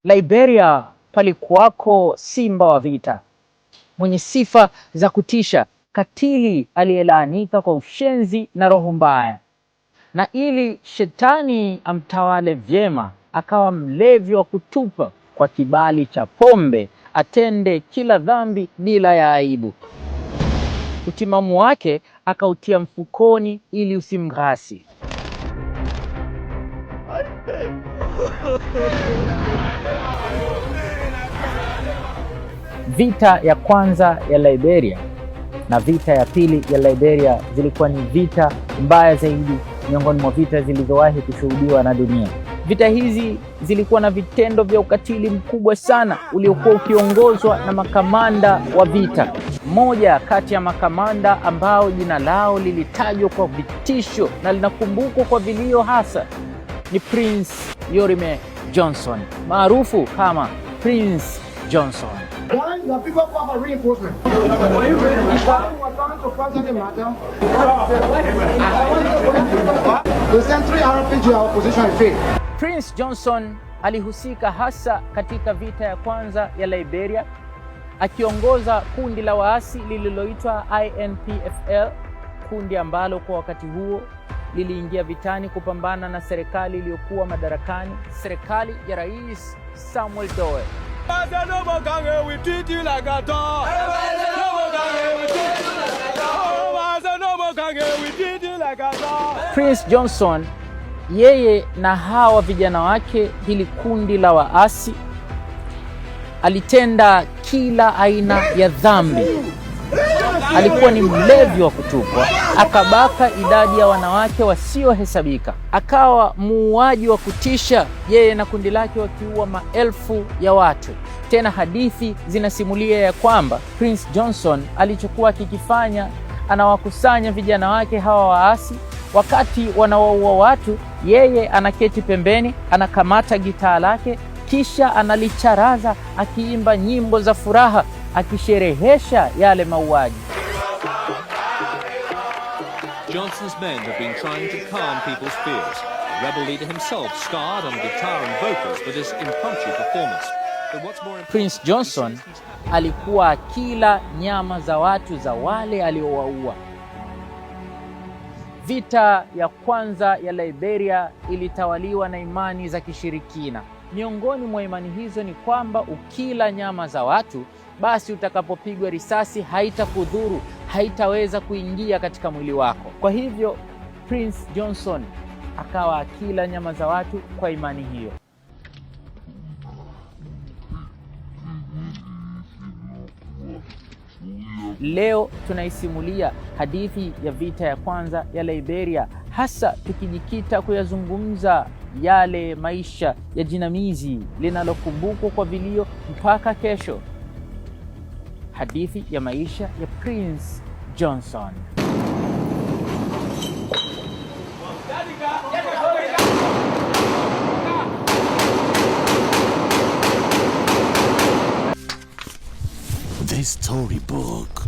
Liberia palikuwako simba wa vita mwenye sifa za kutisha, katili aliyelaanika kwa ushenzi na roho mbaya. Na ili shetani amtawale vyema, akawa mlevi wa kutupa kwa kibali cha pombe, atende kila dhambi bila ya aibu. Utimamu wake akautia mfukoni ili usimghasi. Vita ya kwanza ya Liberia na vita ya pili ya Liberia zilikuwa ni vita mbaya zaidi miongoni mwa vita zilizowahi kushuhudiwa na dunia. Vita hizi zilikuwa na vitendo vya ukatili mkubwa sana uliokuwa ukiongozwa na makamanda wa vita. Mmoja kati ya makamanda ambao jina lao lilitajwa kwa vitisho na linakumbukwa kwa vilio hasa ni Prince Yorime Johnson, maarufu kama Prince Johnson. Prince Johnson alihusika hasa katika vita ya kwanza ya Liberia, akiongoza kundi la waasi lililoitwa INPFL, kundi ambalo kwa wakati huo liliingia vitani kupambana na serikali iliyokuwa madarakani, serikali ya Rais Samuel Doe. Prince Johnson, yeye na hawa vijana wake, hili kundi la waasi, alitenda kila aina ya dhambi. Alikuwa ni mlevi wa kutupwa, akabaka idadi ya wanawake wasiohesabika, akawa muuaji wa kutisha, yeye na kundi lake wakiua maelfu ya watu. Tena hadithi zinasimulia ya kwamba Prince Johnson alichokuwa akikifanya, anawakusanya vijana wake hawa waasi, wakati wanawaua watu, yeye anaketi pembeni, anakamata gitaa lake, kisha analicharaza akiimba nyimbo za furaha, akisherehesha yale mauaji. Johnson's men have been trying to calm people's fears. The rebel leader himself starred on guitar and vocals for this impromptu performance. But what's more important, Prince Johnson alikuwa akila nyama za watu za wale aliowaua. Vita ya kwanza ya Liberia ilitawaliwa na imani za kishirikina. Miongoni mwa imani hizo ni kwamba ukila nyama za watu, basi utakapopigwa risasi haitakudhuru, haitaweza kuingia katika mwili wako. Kwa hivyo Prince Johnson akawa akila nyama za watu kwa imani hiyo. Leo tunaisimulia hadithi ya vita ya kwanza ya Liberia, hasa tukijikita kuyazungumza yale maisha ya jinamizi linalokumbukwa kwa vilio mpaka kesho. Hadithi ya maisha ya Prince Johnson. This storybook